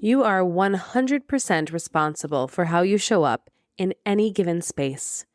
You are 100% responsible for how you show up in any given space.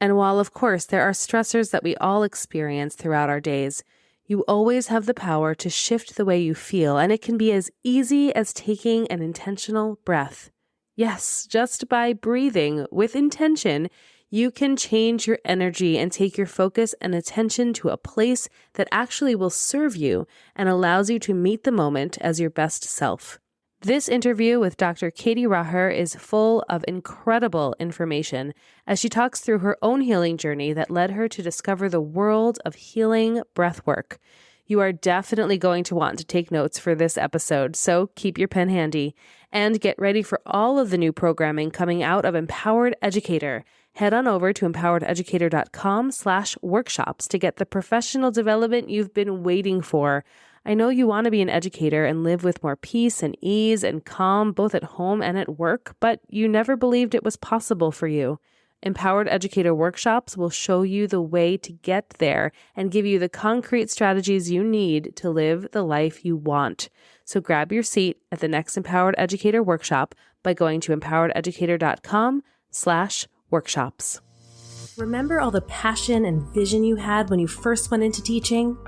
And while, of course, there are stressors that we all experience throughout our days, you always have the power to shift the way you feel, and it can be as easy as taking an intentional breath. Yes, just by breathing with intention, you can change your energy and take your focus and attention to a place that actually will serve you and allows you to meet the moment as your best self. This interview with Dr. Katie Raher is full of incredible information as she talks through her own healing journey that led her to discover the world of healing breathwork. You are definitely going to want to take notes for this episode, so keep your pen handy and get ready for all of the new programming coming out of Empowered Educator. Head on over to empowerededucator.com/workshops to get the professional development you've been waiting for. I know you want to be an educator and live with more peace and ease and calm, both at home and at work, but you never believed it was possible for you. Empowered Educator workshops will show you the way to get there and give you the concrete strategies you need to live the life you want. So grab your seat at the next Empowered Educator workshop by going to empowerededucator.com/workshops. Remember all the passion and vision you had when you first went into teaching?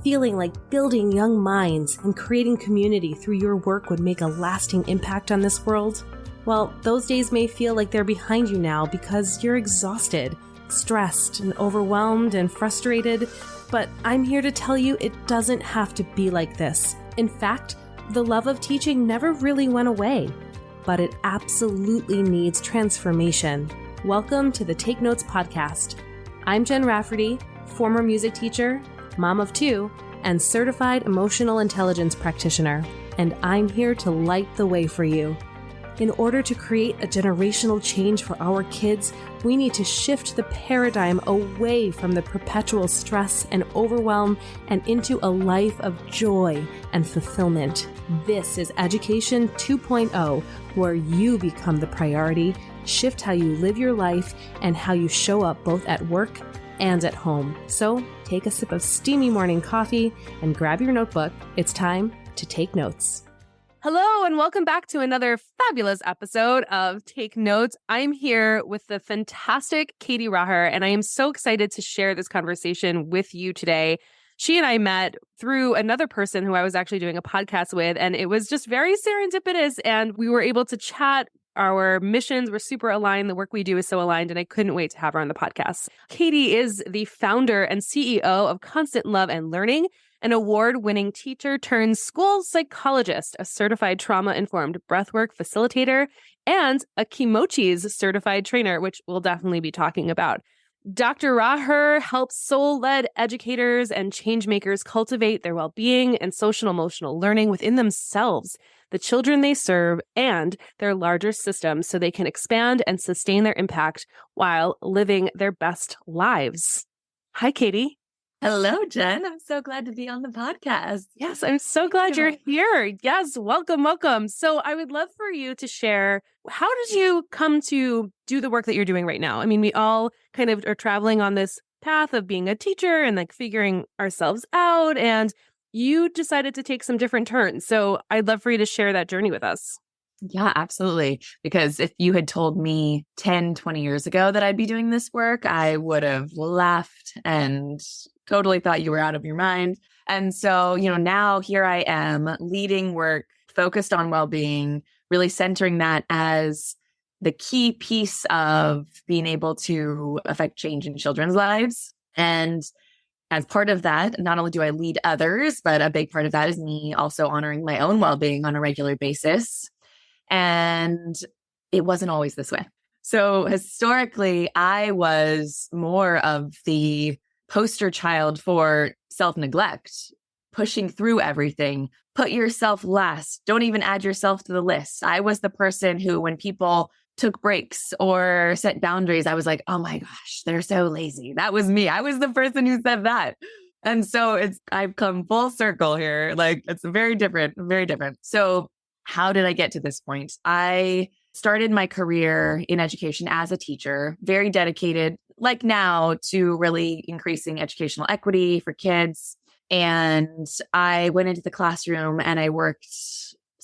Feeling like building young minds and creating community through your work would make a lasting impact on this world? Well, those days may feel like they're behind you now because you're exhausted, stressed, and overwhelmed and frustrated, but I'm here to tell you it doesn't have to be like this. In fact, the love of teaching never really went away, but it absolutely needs transformation. Welcome to the Take Notes podcast. I'm Jen Rafferty, former music teacher, mom of two, and certified emotional intelligence practitioner, and I'm here to light the way for you. In order to create a generational change for our kids, we need to shift the paradigm away from the perpetual stress and overwhelm and into a life of joy and fulfillment. This is Education 2.0, where you become the priority, shift how you live your life, and how you show up both at work and at home. So take a sip of steamy morning coffee and grab your notebook. It's time to take notes. Hello, and welcome back to another fabulous episode of Take Notes. I'm here with the fantastic Katie Raher, and I am so excited to share this conversation with you today. She and I met through another person who I was actually doing a podcast with, and it was just very serendipitous, and we were able to chat. Our missions were super aligned. The work we do is so aligned, and I couldn't wait to have her on the podcast. Katie is the founder and CEO of Constant Love and Learning, an award-winning teacher turned school psychologist, a certified trauma-informed breathwork facilitator, and a Kimochi's certified trainer, which we'll definitely be talking about. Dr. Raher helps soul-led educators and changemakers cultivate their well-being and social-emotional learning within themselves, the children they serve, and their larger systems so they can expand and sustain their impact while living their best lives. Hi, Katie. Hello, Jen. I'm so glad to be on the podcast. Yes, I'm so glad you're here. Yes, welcome, welcome. So I would love for you to share, how did you come to do the work that you're doing right now? I mean, we all kind of are traveling on this path of being a teacher and like figuring ourselves out, and you decided to take some different turns. So I'd love for you to share that journey with us. Yeah, absolutely. Because if you had told me 10, 20 years ago that I'd be doing this work, I would have laughed and totally thought you were out of your mind. And so, now here I am leading work focused on well-being, really centering that as the key piece of being able to affect change in children's lives. And as part of that, not only do I lead others, but a big part of that is me also honoring my own well-being on a regular basis. And it wasn't always this way. So historically, I was more of the poster child for self-neglect, pushing through everything, put yourself last, don't even add yourself to the list. I was the person who, when people took breaks or set boundaries, I was like, oh my gosh, they're so lazy. That was me. I was the person who said that. And so I've come full circle here. Like, it's very different, very different. So how did I get to this point? I started my career in education as a teacher, very dedicated, like now, to really increasing educational equity for kids. And I went into the classroom and I worked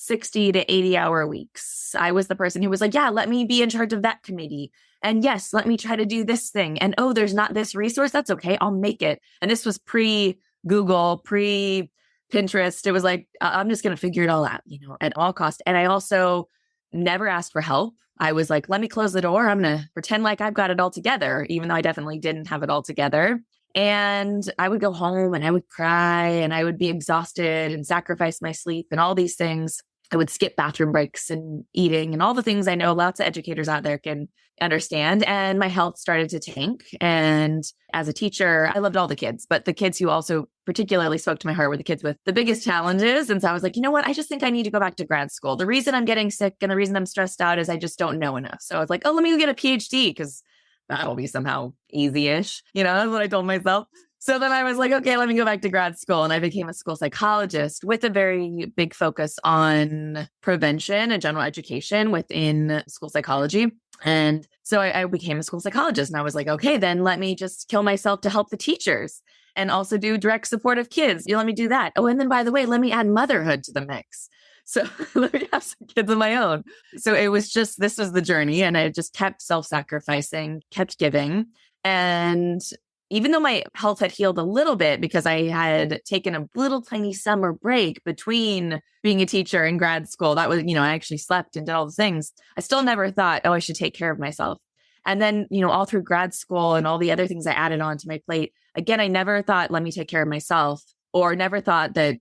60 to 80-hour weeks. I was the person who was like, yeah, let me be in charge of that committee. And yes, let me try to do this thing. And oh, there's not this resource. That's okay. I'll make it. And this was pre-Google, pre-Pinterest. It was like, I'm just going to figure it all out, at all costs. And I also never asked for help. I was like, let me close the door. I'm going to pretend like I've got it all together, even though I definitely didn't have it all together. And I would go home and I would cry and I would be exhausted and sacrifice my sleep and all these things. I would skip bathroom breaks and eating and all the things I know lots of educators out there can understand. And my health started to tank. And as a teacher, I loved all the kids, but the kids who also particularly spoke to my heart were the kids with the biggest challenges. And so I was like, you know what? I just think I need to go back to grad school. The reason I'm getting sick and the reason I'm stressed out is I just don't know enough. So I was like, oh, let me go get a PhD because that'll be somehow easy-ish. That's what I told myself. So then I was like, okay, let me go back to grad school. And I became a school psychologist with a very big focus on prevention and general education within school psychology. And so I became a school psychologist. And I was like, okay, then let me just kill myself to help the teachers and also do direct support of kids. Let me do that. Oh, and then by the way, let me add motherhood to the mix. So let me have some kids of my own. So it was just, this was the journey. And I just kept self-sacrificing, kept giving. And even though my health had healed a little bit because I had taken a little tiny summer break between being a teacher and grad school, that was, I actually slept and did all the things. I still never thought, oh, I should take care of myself. And then, all through grad school and all the other things I added on to my plate, again, I never thought, let me take care of myself, or never thought that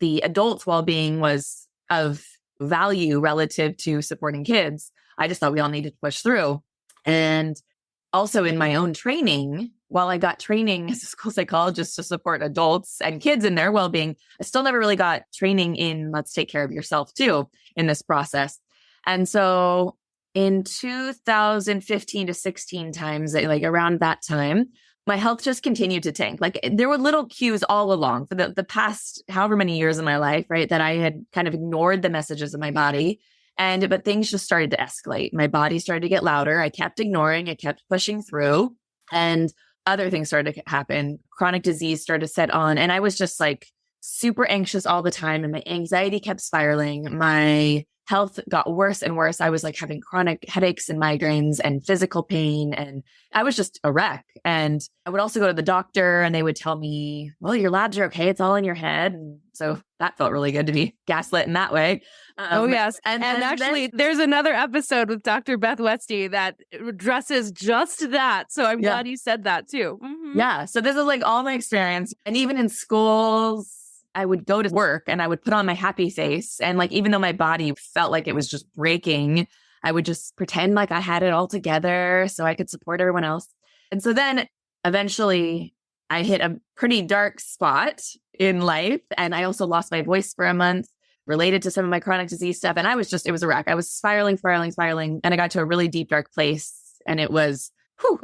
the adult's well-being was of value relative to supporting kids. I just thought we all needed to push through. And also in my own training, while I got training as a school psychologist to support adults and kids in their well-being, I still never really got training in let's take care of yourself too in this process. And so in 2015 to 16 times, like around that time, my health just continued to tank. Like there were little cues all along for the past however many years in my life, right, that I had kind of ignored the messages of my body. But things just started to escalate. My body started to get louder. I kept ignoring, I kept pushing through, and other things started to happen. Chronic disease started to set on. And I was just like super anxious all the time. And my anxiety kept spiraling. My health got worse and worse. I was like having chronic headaches and migraines and physical pain. And I was just a wreck. And I would also go to the doctor and they would tell me, well, your labs are okay. It's all in your head. And so that felt really good to be gaslit in that way. Oh, yes. And actually, there's another episode with Dr. Beth Westy that addresses just that. So I'm glad you said that too. Mm-hmm. Yeah. So this is like all my experience. And even in schools, I would go to work and I would put on my happy face. And like, even though my body felt like it was just breaking, I would just pretend like I had it all together so I could support everyone else. And so then eventually I hit a pretty dark spot in life. And I also lost my voice for a month related to some of my chronic disease stuff. And it was a wreck. I was spiraling. And I got to a really deep, dark place. And it was,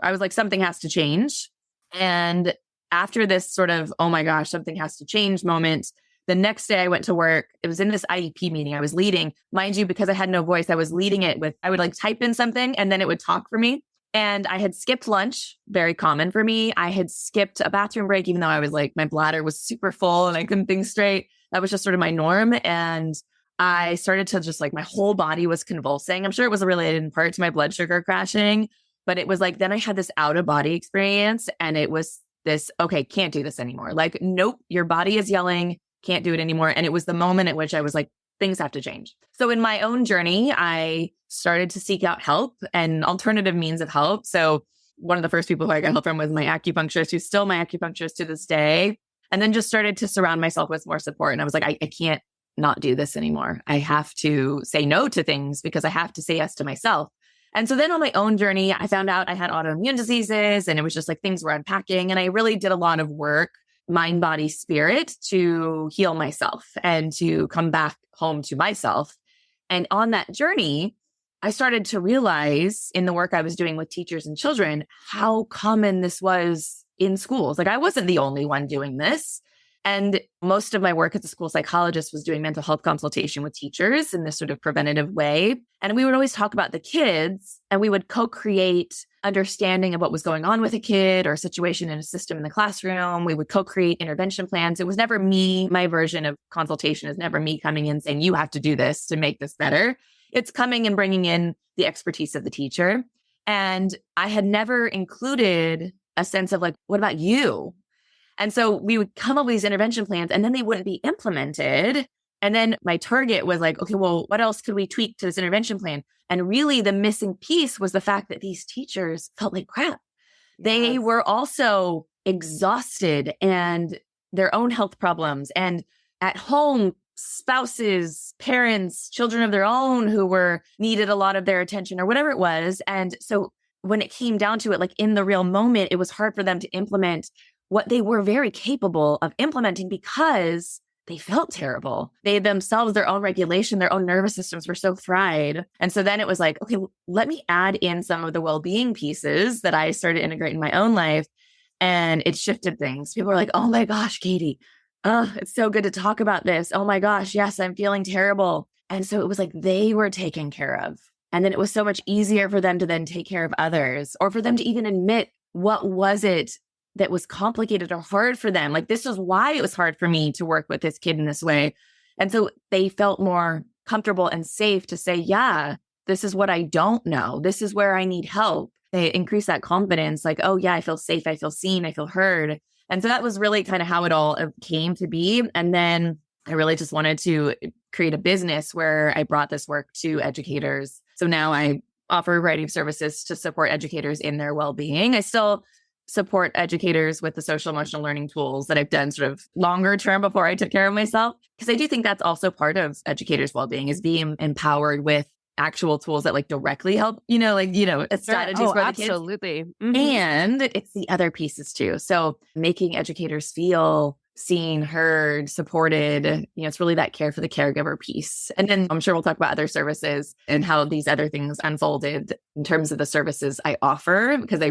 I was like, something has to change. And after this sort of, oh my gosh, something has to change moment, the next day I went to work. It was in this IEP meeting I was leading. Mind you, because I had no voice, I was leading it with, I would like type in something and then it would talk for me. And I had skipped lunch, very common for me. I had skipped a bathroom break, even though I was like, my bladder was super full and I couldn't think straight. That was just sort of my norm. And I started to just like, my whole body was convulsing. I'm sure it was related in part to my blood sugar crashing, but it was like, then I had this out of body experience and it was this, okay, can't do this anymore. Like, nope, your body is yelling, can't do it anymore. And it was the moment at which I was like, things have to change. So in my own journey, I started to seek out help and alternative means of help. So one of the first people who I got help from was my acupuncturist, who's still my acupuncturist to this day. And then just started to surround myself with more support. And I was like, I can't not do this anymore. I have to say no to things because I have to say yes to myself. And so then on my own journey, I found out I had autoimmune diseases and it was just like things were unpacking. And I really did a lot of work, mind, body, spirit, to heal myself and to come back home to myself. And on that journey, I started to realize in the work I was doing with teachers and children, how common this was in schools. Like I wasn't the only one doing this. And most of my work as a school psychologist was doing mental health consultation with teachers in this sort of preventative way. And we would always talk about the kids and we would co-create understanding of what was going on with a kid or a situation in a system in the classroom. We would co-create intervention plans. It was never me. My version of consultation is never me coming in saying, you have to do this to make this better. It's coming and bringing in the expertise of the teacher. And I had never included a sense of like, what about you? And so we would come up with these intervention plans and then they wouldn't be implemented. And then my target was like, okay, well, what else could we tweak to this intervention plan? And really the missing piece was the fact that these teachers felt like crap. They were also exhausted and their own health problems, and at home, spouses, parents, children of their own who needed a lot of their attention or whatever it was. And so when it came down to it, like in the real moment, it was hard for them to implement what they were very capable of implementing because they felt terrible. They themselves, their own regulation, their own nervous systems were so fried. And so then it was like, okay, let me add in some of the well-being pieces that I started integrating in my own life. And it shifted things. People were like, oh my gosh, Katie, it's so good to talk about this. Oh my gosh, yes, I'm feeling terrible. And so it was like they were taken care of. And then it was so much easier for them to then take care of others, or for them to even admit what was it that was complicated or hard for them. Like, this is why it was hard for me to work with this kid in this way. And so they felt more comfortable and safe to say, yeah, this is what I don't know. This is where I need help. They increase that confidence, like, oh yeah, I feel safe. I feel seen. I feel heard. And so that was really kind of how it all came to be. And then I really just wanted to create a business where I brought this work to educators. So now I offer a variety of services to support educators in their well-being. I still support educators with the social emotional learning tools that I've done sort of longer term before I took care of myself. Because I do think that's also part of educators' well-being, is being empowered with actual tools that like directly help, strategies for the kids. Absolutely. Mm-hmm. And it's the other pieces too. So making educators feel seen, heard, supported, it's really that care for the caregiver piece. And then I'm sure we'll talk about other services and how these other things unfolded in terms of the services I offer, because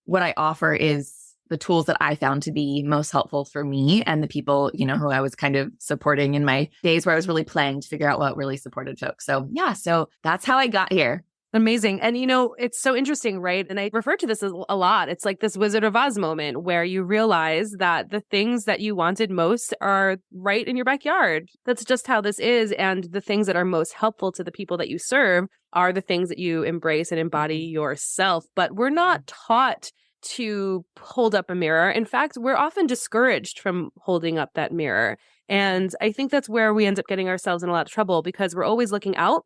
what I offer is the tools that I found to be most helpful for me and the people, who I was kind of supporting in my days where I was really playing to figure out what really supported folks. So yeah, so that's how I got here. Amazing. And it's so interesting, right? And I refer to this a lot. It's like this Wizard of Oz moment where you realize that the things that you wanted most are right in your backyard. That's just how this is. And the things that are most helpful to the people that you serve are the things that you embrace and embody yourself. But we're not taught to hold up a mirror. In fact, we're often discouraged from holding up that mirror. And I think that's where we end up getting ourselves in a lot of trouble, because we're always looking out.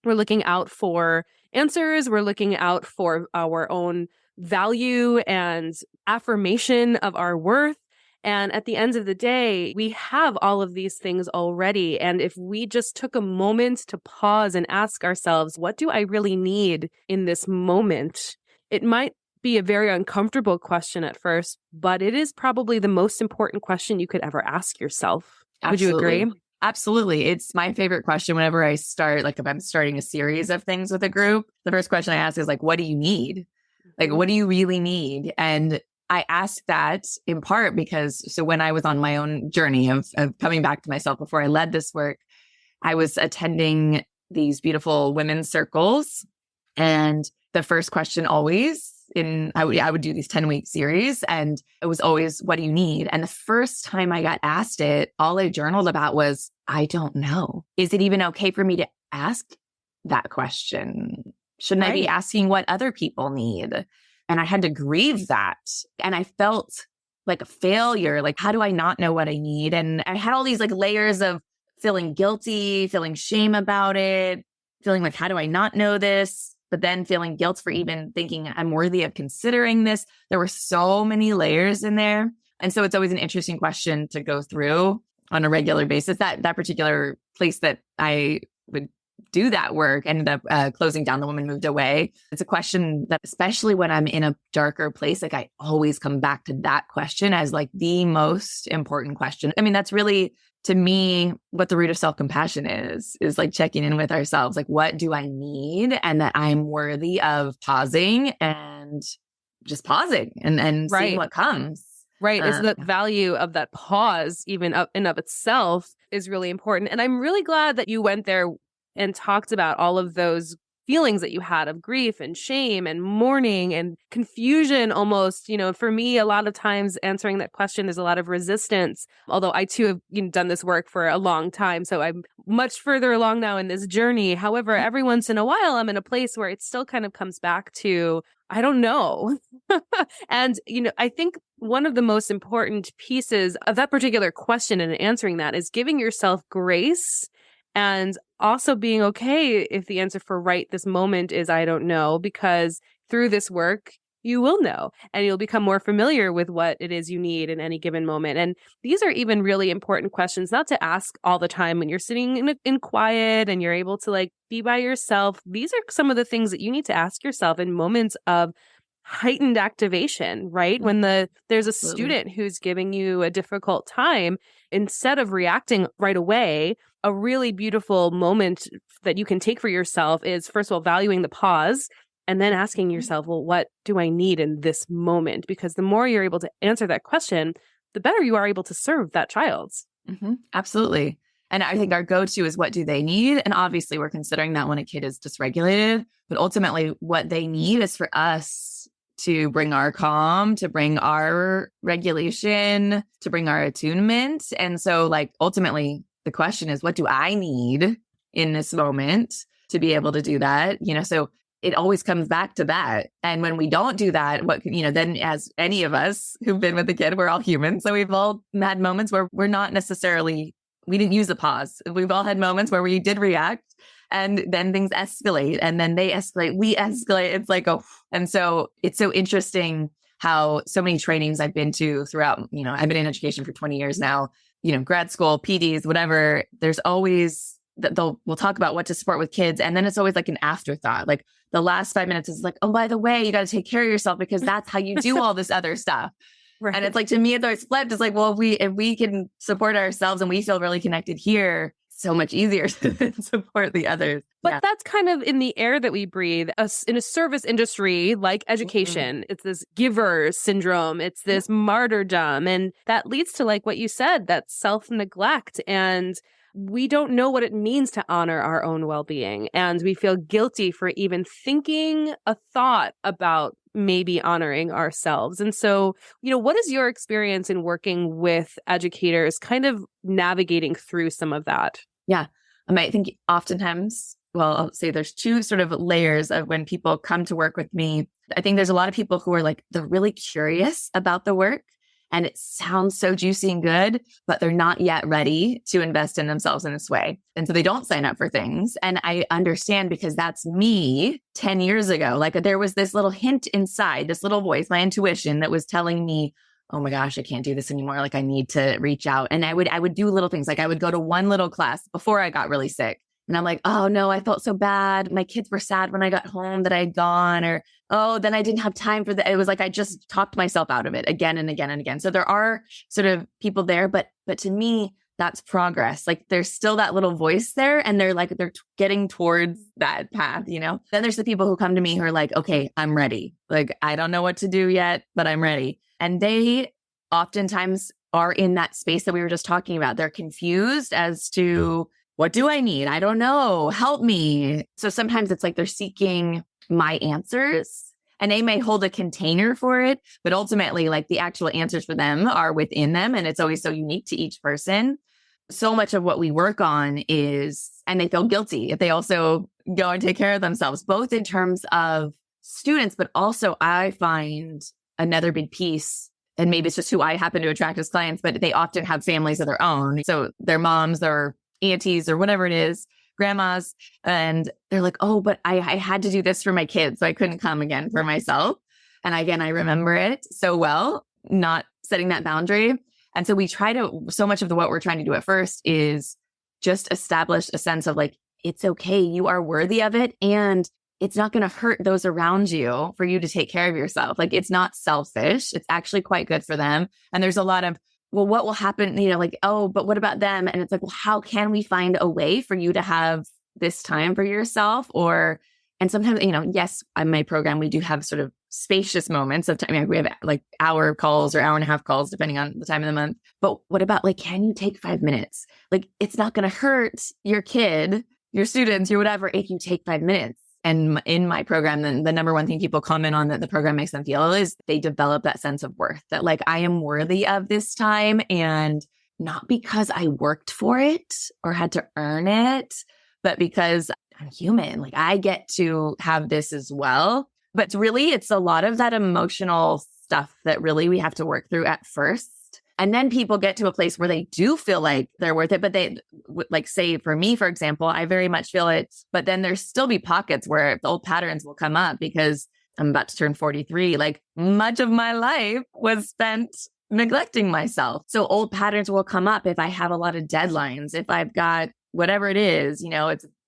We're looking out for answers. We're looking out for our own value and affirmation of our worth. And at the end of the day, we have all of these things already. And if we just took a moment to pause and ask ourselves, what do I really need in this moment? It might be a very uncomfortable question at first, but it is probably the most important question you could ever ask yourself. Absolutely. Would you agree? Absolutely. It's my favorite question whenever I start, like if I'm starting a series of things with a group, the first question I ask is like, what do you need? Like, what do you really need? And I ask that in part because, so when I was on my own journey of coming back to myself before I led this work, I was attending these beautiful women's circles. And the first question always I would do these 10-week series, and it was always, what do you need? And the first time I got asked it, all I journaled about was, I don't know. Is it even okay for me to ask that question? Shouldn't I be asking what other people need? And I had to grieve that. And I felt like a failure. Like, how do I not know what I need? And I had all these like layers of feeling guilty, feeling shame about it, feeling like, how do I not know this? But then feeling guilt for even thinking I'm worthy of considering this. There were so many layers in there. And so it's always an interesting question to go through on a regular basis. That particular place that I would do that work ended up closing down. The woman moved away. It's a question that, especially when I'm in a darker place, like I always come back to that question as like the most important question. I mean, that's really, to me, what the root of self-compassion is like checking in with ourselves. Like, what do I need? And that I'm worthy of pausing and just pausing and seeing what comes. Right. Is the value of that pause, even in of itself, is really important. And I'm really glad that you went there and talked about all of those feelings that you had of grief and shame and mourning and confusion almost. For me, a lot of times answering that question, there's a lot of resistance. Although I too have done this work for a long time. So I'm much further along now in this journey. However, every once in a while, I'm in a place where it still kind of comes back to, I don't know. And, I think one of the most important pieces of that particular question and answering that is giving yourself grace and also being okay if the answer for right this moment is I don't know, because through this work, you will know and you'll become more familiar with what it is you need in any given moment. And these are even really important questions not to ask all the time when you're sitting in quiet and you're able to be by yourself. These are some of the things that you need to ask yourself in moments of heightened activation, right? When there's a student who's giving you a difficult time, instead of reacting right away, a really beautiful moment that you can take for yourself is, first of all, valuing the pause and then asking yourself, well, what do I need in this moment? Because the more you're able to answer that question, the better you are able to serve that child. Absolutely. And I think our go-to is what do they need? And obviously we're considering that when a kid is dysregulated, but ultimately what they need is for us to bring our calm, to bring our regulation, to bring our attunement. And so ultimately the question is, what do I need in this moment to be able to do that? So it always comes back to that. And when we don't do that, then as any of us who've been with the kid, we're all human. So we've all had moments where we're not necessarily, we didn't use a pause. We've all had moments where we did react and then things escalate and then they escalate, we escalate. It's and so it's so interesting how so many trainings I've been to throughout, I've been in education for 20 years now, grad school, PDs, whatever, there's always that we'll talk about what to support with kids. And then it's always an afterthought. The last 5 minutes is oh, by the way, you got to take care of yourself because that's how you do all this other stuff. Right. And it's to me, it's always flipped. It's well, if we can support ourselves and we feel really connected here, so much easier to support the others. But that's kind of in the air that we breathe. In a service industry like education, it's this giver syndrome. It's this martyrdom. And that leads to what you said, that self-neglect. And we don't know what it means to honor our own well-being. And we feel guilty for even thinking a thought about maybe honoring ourselves. And so, what is your experience in working with educators kind of navigating through some of that? Yeah. I think oftentimes, I'll say there's two sort of layers of when people come to work with me. I think there's a lot of people who are they're really curious about the work and it sounds so juicy and good, but they're not yet ready to invest in themselves in this way. And so they don't sign up for things. And I understand because that's me 10 years ago. There was this little hint inside, this little voice, my intuition that was telling me, oh my gosh, I can't do this anymore. I need to reach out. And I would do little things. I would go to one little class before I got really sick. And I'm oh no, I felt so bad. My kids were sad when I got home that I had gone, or, oh, then I didn't have time for that. It was I just talked myself out of it again and again and again. So there are sort of people there, but to me, that's progress. There's still that little voice there and they're getting towards that path, Then there's the people who come to me who are okay, I'm ready. I don't know what to do yet, but I'm ready. And they oftentimes are in that space that we were just talking about. They're confused as to what do I need? I don't know. Help me. So sometimes it's they're seeking my answers and they may hold a container for it, but ultimately the actual answers for them are within them. And it's always so unique to each person. So much of what we work on is, and they feel guilty if they also go and take care of themselves, both in terms of students, but also I find another big piece, and maybe it's just who I happen to attract as clients, but they often have families of their own. So their moms, their aunties, or whatever it is, grandmas, and they're oh, but I had to do this for my kids, so I couldn't come again for myself. And again, I remember it so well, not setting that boundary. And so we try to, so much of what we're trying to do at first is just establish a sense of it's okay, you are worthy of it. And it's not going to hurt those around you for you to take care of yourself. It's not selfish. It's actually quite good for them. And there's a lot of, well, what will happen? Oh, but what about them? And it's well, how can we find a way for you to have this time for yourself? And sometimes, yes, on my program, we do have sort of spacious moments of time. We have hour calls or hour and a half calls, depending on the time of the month. But what about can you take 5 minutes? It's not going to hurt your kid, your students, your whatever, if you take 5 minutes. And in my program, then the number one thing people comment on that the program makes them feel is they develop that sense of worth, that like, I am worthy of this time, and not because I worked for it or had to earn it, but because I'm human. Like, I get to have this as well. But really, it's a lot of that emotional stuff that really we have to work through at first. And then people get to a place where they do feel like they're worth it. But they, like, say for me, for example, I very much feel it. But then there's still be pockets where the old patterns will come up because I'm about to turn 43. Like, much of my life was spent neglecting myself. So old patterns will come up if I have a lot of deadlines, if I've got whatever it is,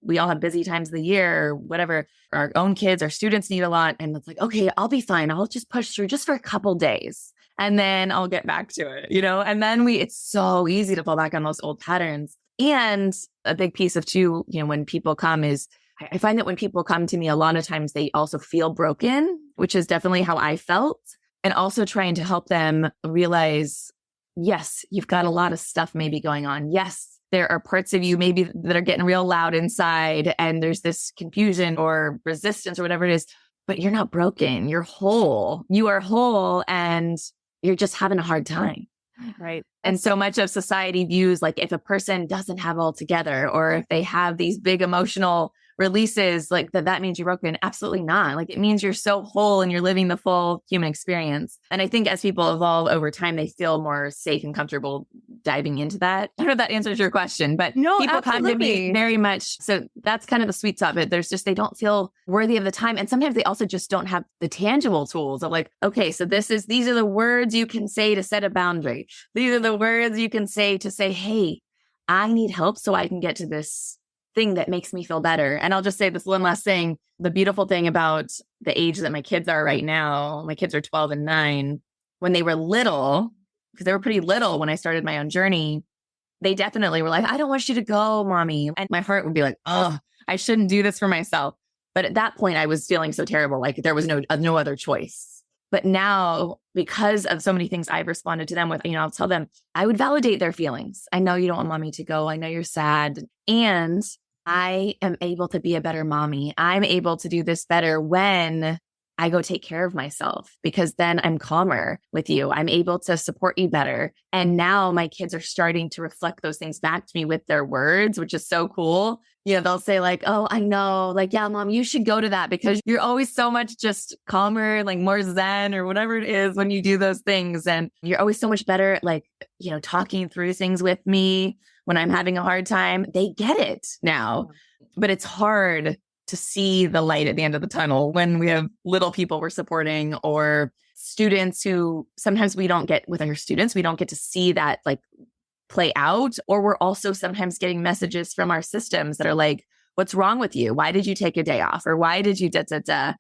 we all have busy times of the year, or whatever. Our own kids, our students need a lot. And it's like, okay, I'll be fine. I'll just push through just for a couple days, and then I'll get back to it, and then it's so easy to fall back on those old patterns. And a big piece of too, when people come is, I find that when people come to me, a lot of times they also feel broken, which is definitely how I felt. And also trying to help them realize, yes, you've got a lot of stuff maybe going on. Yes, there are parts of you maybe that are getting real loud inside, and there's this confusion or resistance or whatever it is, but you're not broken. You're whole. You are whole, and you're just having a hard time. Right. And so much of society views like if a person doesn't have all together, or if they have these big emotional releases, like that means you're broken. Absolutely not. Like, it means you're so whole and you're living the full human experience. And I think as people evolve over time, they feel more safe and comfortable diving into that. I don't know if that answers your question, but no, people absolutely. come to me very much. So that's kind of the sweet spot of it. There's just, they don't feel worthy of the time. And sometimes they also just don't have the tangible tools of like, okay, so these are the words you can say to set a boundary. These are the words you can say to say, hey, I need help so I can get to this thing that makes me feel better. And I'll just say this one last thing. The beautiful thing about the age that my kids are right now, my kids are 12 and 9. When they were little, because they were pretty little when I started my own journey, they definitely were like, I don't want you to go, mommy. And my heart would be like, oh, I shouldn't do this for myself. But at that point, I was feeling so terrible. Like there was no other choice. But now, because of so many things I've responded to them with, I'll tell them, I would validate their feelings. I know you don't want mommy to go. I know you're sad. And I am able to be a better mommy. I'm able to do this better when I go take care of myself, because then I'm calmer with you. I'm able to support you better. And now my kids are starting to reflect those things back to me with their words, which is so cool. They'll say like, oh, I know, like, yeah, mom, you should go to that because you're always so much just calmer, like more zen or whatever it is when you do those things. And you're always so much better at like, talking through things with me when I'm having a hard time. They get it now, but it's hard to see the light at the end of the tunnel when we have little people we're supporting, or students who sometimes we don't get with our students. We don't get to see that like play out, or we're also sometimes getting messages from our systems that are like, what's wrong with you? Why did you take a day off? Or why did you da, da, da?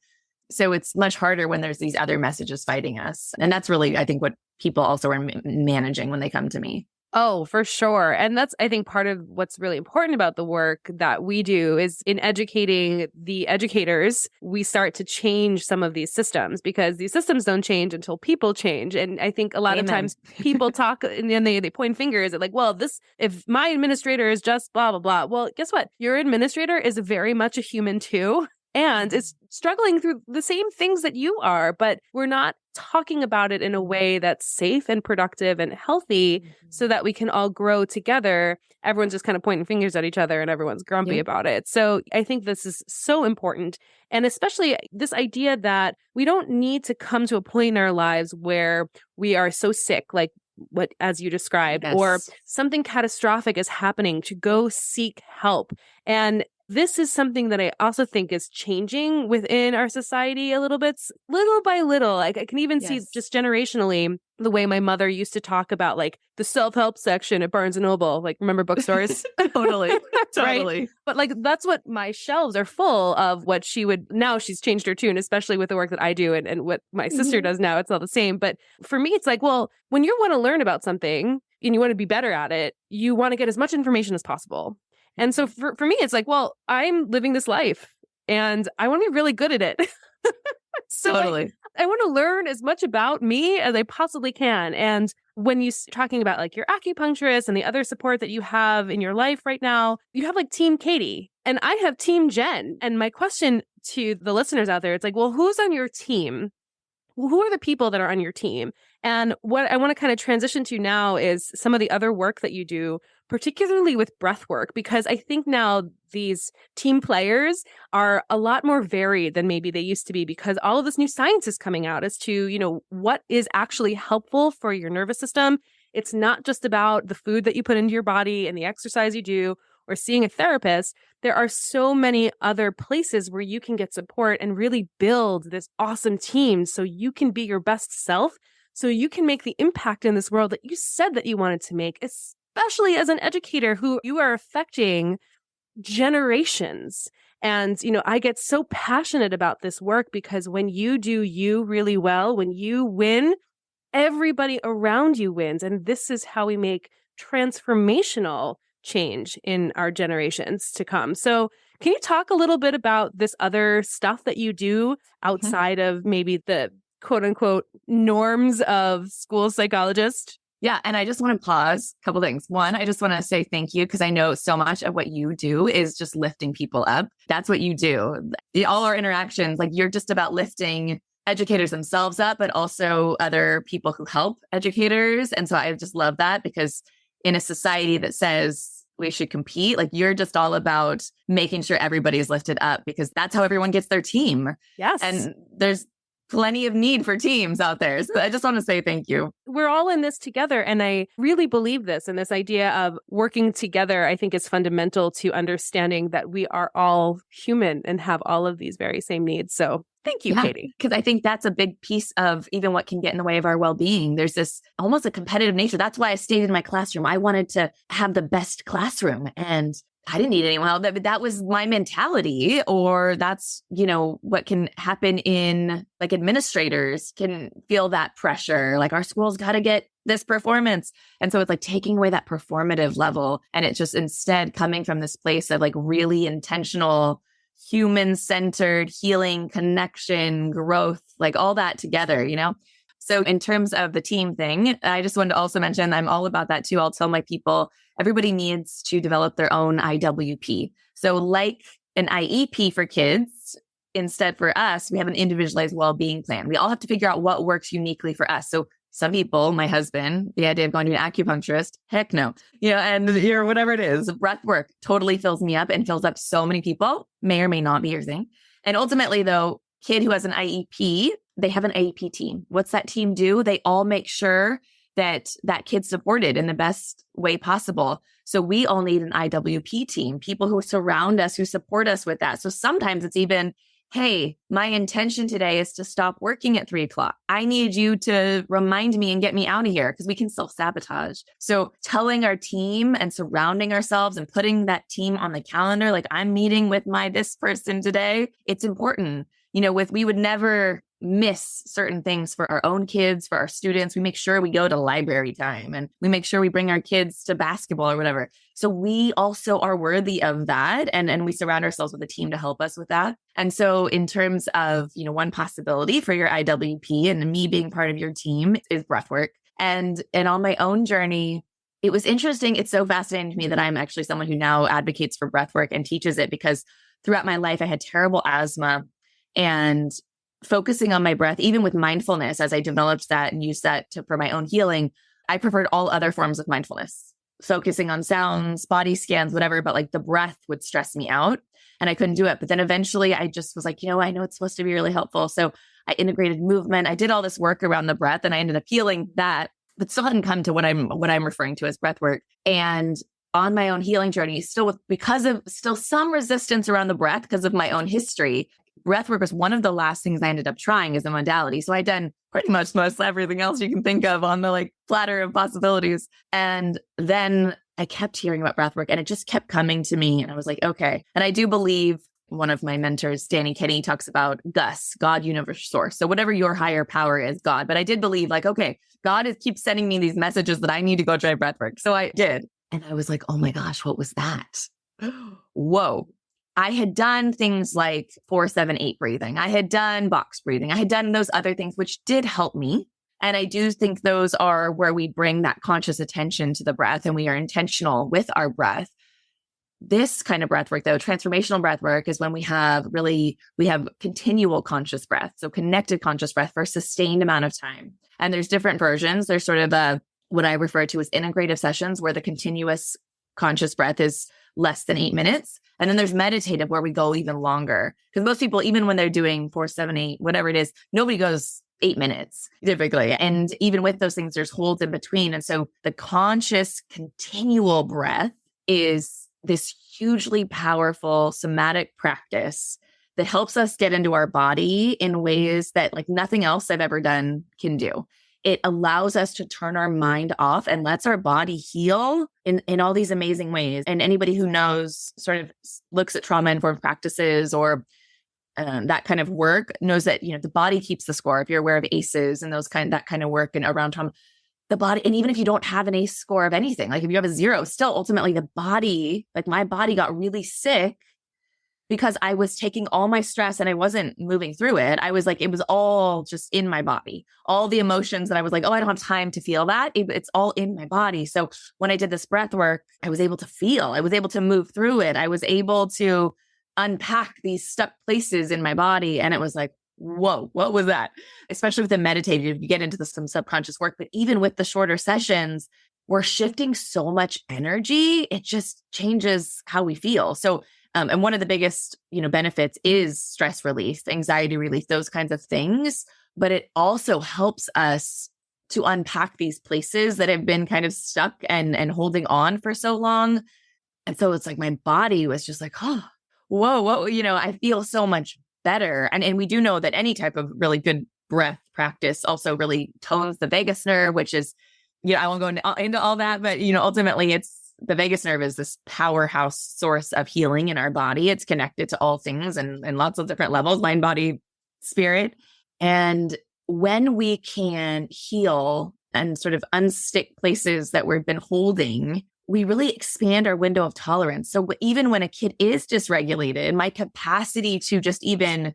So it's much harder when there's these other messages fighting us. And that's really, I think, what people also are managing when they come to me. Oh, for sure. And that's, I think, part of what's really important about the work that we do is in educating the educators, we start to change some of these systems, because these systems don't change until people change. And I think a lot of times people talk and then they point fingers at like, well, if my administrator is just blah, blah, blah. Well, guess what? Your administrator is very much a human too. And is struggling through the same things that you are, but we're not talking about it in a way that's safe and productive and healthy so that we can all grow together. Everyone's just kind of pointing fingers at each other and everyone's grumpy about it. So I think this is so important. And especially this idea that we don't need to come to a point in our lives where we are so sick, like what, as you described, or something catastrophic is happening, to go seek help. And this is something that I also think is changing within our society a little bit, little by little. Like I can even see just generationally the way my mother used to talk about like the self-help section at Barnes & Noble. Like, remember bookstores? Totally. Right? But like, that's what my shelves are full of. What she would, now she's changed her tune, especially with the work that I do and what my sister does now. It's all the same. But for me, it's like, well, when you want to learn about something and you want to be better at it, you want to get as much information as possible. And so for me, it's like, well, I'm living this life and I want to be really good at it. So totally. I want to learn as much about me as I possibly can. And when you're talking about like your acupuncturist and the other support that you have in your life right now, you have like Team Katie and I have Team Jen. And my question to the listeners out there, it's like, well, who's on your team? Who are the people that are on your team? And what I want to kind of transition to now is some of the other work that you do, particularly with breath work, because I think now these team players are a lot more varied than maybe they used to be, because all of this new science is coming out as to, what is actually helpful for your nervous system. It's not just about the food that you put into your body and the exercise you do or seeing a therapist. There are so many other places where you can get support and really build this awesome team so you can be your best self, so you can make the impact in this world that you said that you wanted to make, especially as an educator who you are affecting generations. And, I get so passionate about this work because when you do you really well, when you win, everybody around you wins. And this is how we make transformational change in our generations to come. So can you talk a little bit about this other stuff that you do outside of maybe the quote unquote norms of school psychologist? Yeah. And I just want to pause a couple things. One, I just want to say thank you because I know so much of what you do is just lifting people up. That's what you do. All our interactions, like you're just about lifting educators themselves up, but also other people who help educators. And so I just love that because in a society that says we should compete, like you're just all about making sure everybody's lifted up because that's how everyone gets their team. Yes. And there's plenty of need for teams out there. So I just want to say thank you. We're all in this together. And I really believe this. And this idea of working together, I think is fundamental to understanding that we are all human and have all of these very same needs. So thank you, Katie. Because I think that's a big piece of even what can get in the way of our well-being. There's this almost a competitive nature. That's why I stayed in my classroom. I wanted to have the best classroom and I didn't need anyone else. That was my mentality, or that's, what can happen in like administrators can feel that pressure. Like our school's got to get this performance. And so it's like taking away that performative level. And it's just instead coming from this place of like really intentional, human-centered healing, connection, growth, like all that together, So in terms of the team thing, I just wanted to also mention I'm all about that too. I'll tell my people, everybody needs to develop their own IWP. So like an IEP for kids, instead for us, we have an individualized well-being plan. We all have to figure out what works uniquely for us. So some people, my husband, the idea of going to an acupuncturist, heck no, and whatever it is, breath work totally fills me up and fills up so many people, may or may not be your thing. And ultimately though, kid who has an IEP, they have an AEP team. What's that team do? They all make sure that kid's supported in the best way possible. So we all need an IWP team, people who surround us, who support us with that. So sometimes it's even, hey, my intention today is to stop working at 3:00. I need you to remind me and get me out of here because we can self-sabotage. So telling our team and surrounding ourselves and putting that team on the calendar, like I'm meeting with this person today, it's important. We would never miss certain things for our own kids, for our students. We make sure we go to library time and we make sure we bring our kids to basketball or whatever. So we also are worthy of that. And we surround ourselves with a team to help us with that. And so in terms of, one possibility for your IWP and me being part of your team is breathwork. And on my own journey, it was interesting. It's so fascinating to me that I'm actually someone who now advocates for breathwork and teaches it because throughout my life, I had terrible asthma and focusing on my breath, even with mindfulness, as I developed that and used that for my own healing, I preferred all other forms of mindfulness, focusing on sounds, body scans, whatever, but like the breath would stress me out and I couldn't do it. But then eventually I just was like, I know it's supposed to be really helpful. So I integrated movement. I did all this work around the breath and I ended up healing that, but still hadn't come to what I'm referring to as breath work. And on my own healing journey, because of some resistance around the breath because of my own history, breathwork was one of the last things I ended up trying as a modality. So I'd done pretty much most everything else you can think of on the platter of possibilities. And then I kept hearing about breathwork and it just kept coming to me. And I was like, okay. And I do believe one of my mentors, Danny Kenny, talks about GUS, God, universe, source. So whatever your higher power is, God. But I did believe okay, God keeps sending me these messages that I need to go try breathwork. So I did. And I was like, oh my gosh, what was that? Whoa. I had done things like 4-7-8 breathing. I had done box breathing. I had done those other things, which did help me. And I do think those are where we bring that conscious attention to the breath and we are intentional with our breath. This kind of breath work, though, transformational breath work, is when we have continual conscious breath. So connected conscious breath for a sustained amount of time. And there's different versions. There's sort of what I refer to as integrative sessions, where the continuous conscious breath is less than 8 minutes. And then there's meditative, where we go even longer. Because most people, even when they're doing 4, 7, 8, whatever it is, nobody goes 8 minutes typically. And even with those things, there's holds in between. And so the conscious continual breath is this hugely powerful somatic practice that helps us get into our body in ways that like nothing else I've ever done can do. It allows us to turn our mind off and lets our body heal in all these amazing ways. And anybody who knows, sort of looks at trauma-informed practices or that kind of work, knows that, the body keeps the score. If you're aware of ACEs and that kind of work and around trauma, the body, and even if you don't have an ACE score of anything, like if you have a 0, still ultimately the body, like my body got really sick because I was taking all my stress and I wasn't moving through it. I was like, it was all just in my body. All the emotions that I was like, oh, I don't have time to feel that. It's all in my body. So when I did this breath work, I was able to feel, I was able to move through it. I was able to unpack these stuck places in my body. And it was like, whoa, what was that? Especially with the meditative, you get into some subconscious work, but even with the shorter sessions, we're shifting so much energy. It just changes how we feel. So, and one of the biggest, benefits is stress relief, anxiety relief, those kinds of things. But it also helps us to unpack these places that have been kind of stuck and holding on for so long. And so it's like my body was just like, oh, whoa, I feel so much better. And we do know that any type of really good breath practice also really tones the vagus nerve, which is, I won't go into all that, but, ultimately it's the vagus nerve is this powerhouse source of healing in our body. It's connected to all things and lots of different levels, mind, body, spirit. And when we can heal and sort of unstick places that we've been holding, we really expand our window of tolerance. So even when a kid is dysregulated, my capacity to just even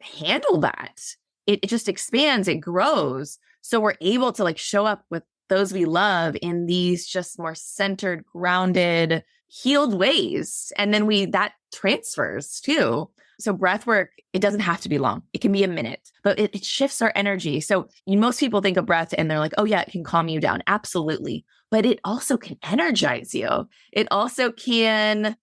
handle that, it just expands, it grows. So we're able to show up with those we love in these just more centered, grounded, healed ways. And then that transfers too. So breath work, it doesn't have to be long. It can be a minute, but it shifts our energy. So most people think of breath and they're like, oh yeah, it can calm you down. Absolutely. But it also can energize you. It also can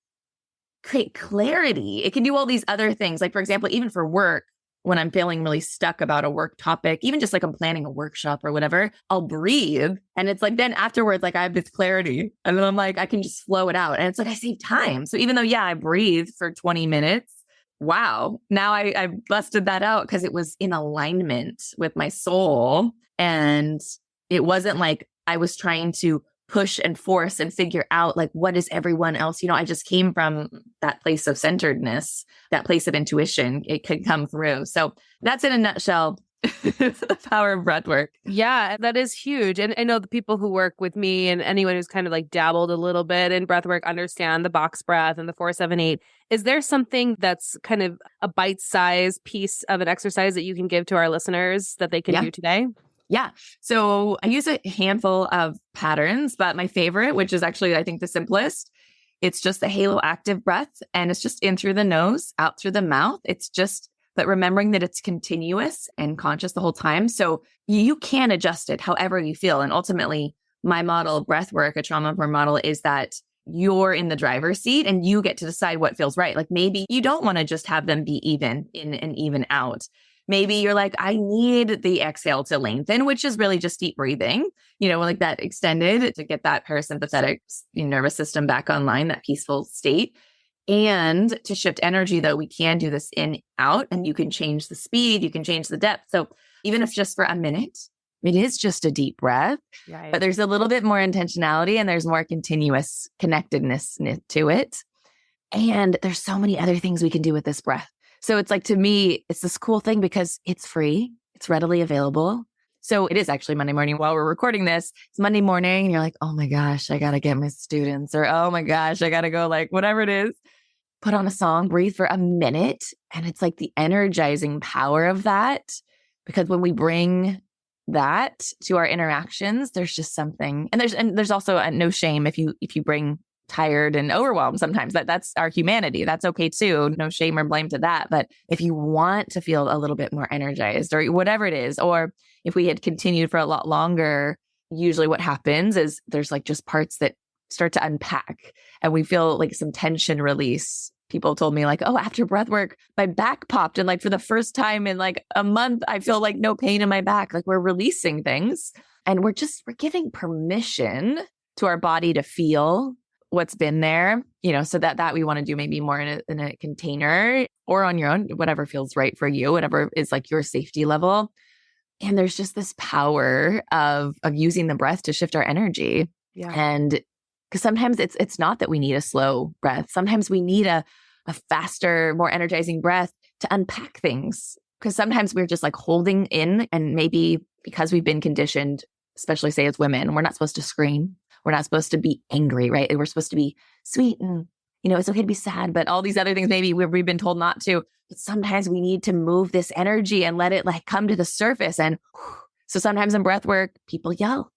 create clarity. It can do all these other things. Like, for example, even for work, when I'm feeling really stuck about a work topic, even just I'm planning a workshop or whatever, I'll breathe. And it's then afterwards, I have this clarity and then I'm I can just flow it out. And it's I save time. So even though, I breathe for 20 minutes, wow, now I busted that out because it was in alignment with my soul. And it wasn't I was trying to push and force and figure out what is everyone else. I just came from that place of centeredness, that place of intuition. It could come through. So that's in a nutshell, the power of breath work. Yeah, that is huge. And I know the people who work with me and anyone who's kind of dabbled a little bit in breath work understand the box breath and the 4, 7, 8. Is there something that's kind of a bite-sized piece of an exercise that you can give to our listeners that they can do today? Yeah. So I use a handful of patterns, but my favorite, which is actually, I think, the simplest, it's just the halo active breath. And it's just in through the nose, out through the mouth. But remembering that it's continuous and conscious the whole time. So you can adjust it however you feel. And ultimately, my model of breath work, a trauma-informed model, is that you're in the driver's seat and you get to decide what feels right. Maybe you don't want to just have them be even in and even out. Maybe you're I need the exhale to lengthen, which is really just deep breathing, that extended to get that parasympathetic nervous system back online, that peaceful state. And to shift energy, though, we can do this in, out, and you can change the speed, you can change the depth. So even if just for a minute, it is just a deep breath, right. But there's a little bit more intentionality and there's more continuous connectedness to it. And there's so many other things we can do with this breath. So it's to me, it's this cool thing because it's free. It's readily available. So it is actually Monday morning while we're recording this. It's Monday morning and you're oh my gosh, I got to get my students, or oh my gosh, I got to go, whatever it is, put on a song, breathe for a minute. And it's the energizing power of that. Because when we bring that to our interactions, there's just something, and there's also no shame if you bring tired and overwhelmed sometimes. That's our humanity. That's okay too. No shame or blame to that. But if you want to feel a little bit more energized or whatever it is, or if we had continued for a lot longer, usually what happens is there's like just parts that start to unpack and we feel like some tension release. People told me like, oh, after breath work, my back popped. And like for the first time in like a month, I feel like no pain in my back. Like we're releasing things and we're giving permission to our body to feel what's been there, so that we want to do maybe more in a container or on your own, whatever feels right for you, whatever is like your safety level. And there's just this power of using the breath to shift our energy. Yeah. And because sometimes it's not that we need a slow breath. Sometimes we need a faster, more energizing breath to unpack things. Because sometimes we're just like holding in, and maybe because we've been conditioned, especially say as women, we're not supposed to scream. We're not supposed to be angry, right? We're supposed to be sweet and, it's okay to be sad, but all these other things, maybe we've been told not to. But sometimes we need to move this energy and let it like come to the surface. And so sometimes in breath work, people yell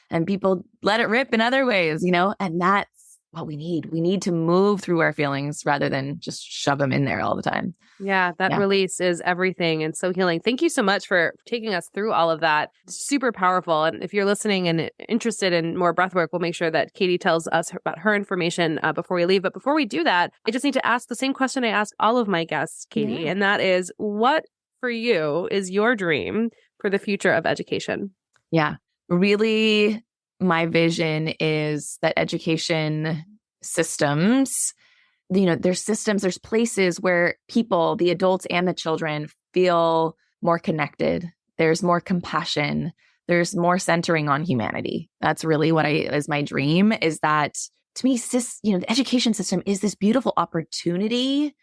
and people let it rip in other ways, and that's what we need. We need to move through our feelings rather than just shove them in there all the time. Yeah, that release is everything and so healing. Thank you so much for taking us through all of that. Super powerful. And if you're listening and interested in more breathwork, we'll make sure that Katie tells us about her information before we leave. But before we do that, I just need to ask the same question I ask all of my guests, Katie, and that is, what for you is your dream for the future of education? Yeah, really, my vision is that education systems, there's places where people, the adults and the children, feel more connected. There's more compassion. There's more centering on humanity. That's really what is my dream, is that to me, the education system is this beautiful opportunity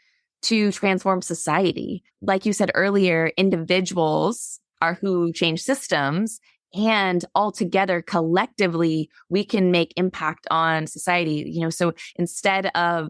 to transform society. Like you said earlier, individuals are who change systems. And all together, collectively, we can make impact on society. So instead of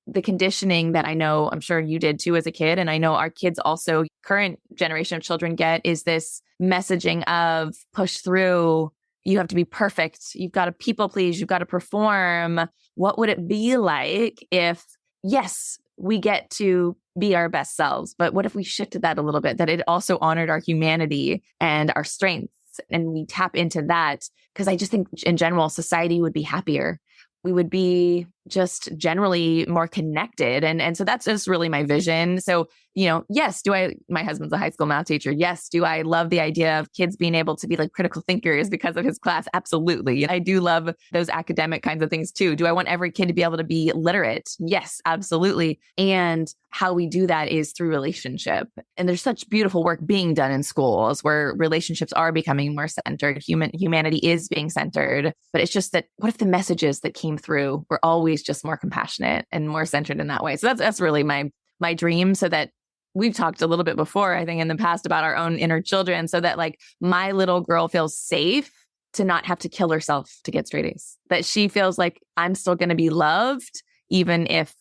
the conditioning that I'm sure you did too as a kid, and I know our kids also, current generation of children get, is this messaging of push through, you have to be perfect, you've got to people please, you've got to perform. What would it be like if, yes, we get to be our best selves, but what if we shifted that a little bit, that it also honored our humanity and our strengths? And we tap into that, because I just think in general, society would be happier. We would be just generally more connected. And so that's just really my vision. So, yes, my husband's a high school math teacher. Yes. Do I love the idea of kids being able to be like critical thinkers because of his class? Absolutely. And I do love those academic kinds of things too. Do I want every kid to be able to be literate? Yes, absolutely. And how we do that is through relationship. And there's such beautiful work being done in schools where relationships are becoming more centered. Humanity is being centered. But it's just that, what if the messages that came through were always just more compassionate and more centered in that way? So that's really my dream, so that we've talked a little bit before, I think in the past, about our own inner children, so that like my little girl feels safe to not have to kill herself to get straight A's, that she feels like I'm still going to be loved, even if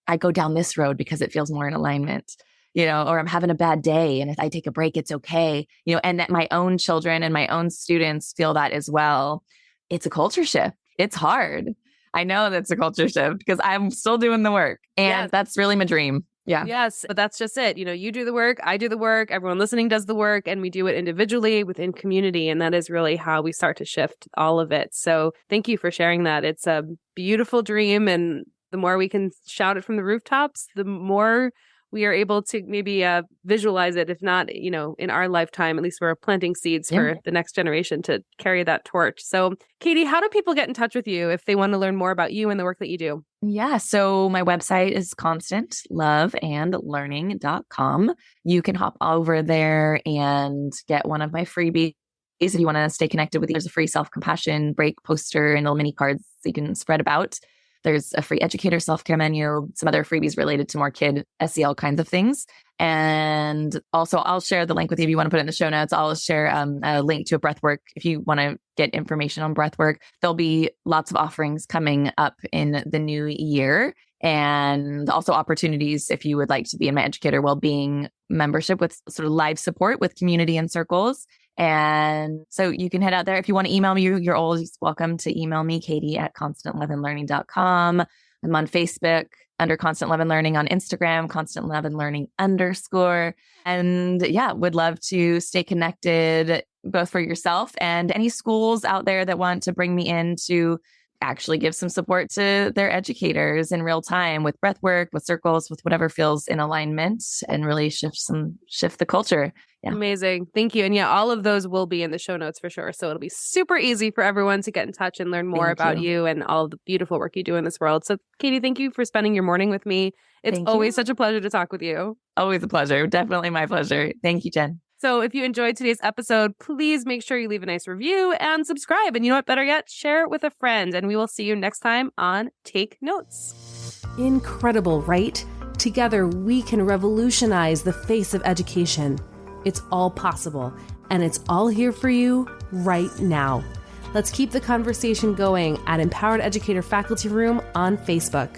I go down this road because it feels more in alignment, or I'm having a bad day. And if I take a break, it's okay, and that my own children and my own students feel that as well. It's a culture shift. It's hard. I know that's a culture shift because I'm still doing the work, and that's really my dream. Yeah. Yes. But that's just it. You do the work, I do the work, everyone listening does the work, and we do it individually within community. And that is really how we start to shift all of it. So thank you for sharing that. It's a beautiful dream. And the more we can shout it from the rooftops, the more we are able to maybe visualize it. If not, in our lifetime, at least we're planting seeds for the next generation to carry that torch. So Katie, how do people get in touch with you if they want to learn more about you and the work that you do? Yeah. So my website is constantloveandlearning.com. You can hop over there and get one of my freebies. If you want to stay connected with me, there's a free self-compassion break poster and little mini cards you can spread about. There's a free educator self-care menu, some other freebies related to more kid SEL kinds of things. And also I'll share the link with you if you want to put it in the show notes. I'll share a link to a breathwork if you want to get information on breathwork. There'll be lots of offerings coming up in the new year, and also opportunities if you would like to be in my educator wellbeing membership with sort of live support with community and circles. And so you can head out there. If you want to email me, you're always welcome to email me, katie@constantleavenlearning.com. I'm on Facebook under Constant Love and Learning, on Instagram, Constant Love and Learning _. And yeah, would love to stay connected both for yourself and any schools out there that want to bring me in to actually give some support to their educators in real time with breath work, with circles, with whatever feels in alignment, and really shift the culture. Yeah. Amazing. Thank you. And yeah, all of those will be in the show notes for sure. So it'll be super easy for everyone to get in touch and learn more about you and all the beautiful work you do in this world. So Katie, thank you for spending your morning with me. It's always such a pleasure to talk with you. Always a pleasure. Definitely my pleasure. Thank you, Jen. So if you enjoyed today's episode, please make sure you leave a nice review and subscribe. And you know what? Better yet, share it with a friend. And we will see you next time on Take Notes. Incredible, right? Together, we can revolutionize the face of education. It's all possible, and it's all here for you right now. Let's keep the conversation going at Empowered Educator Faculty Room on Facebook.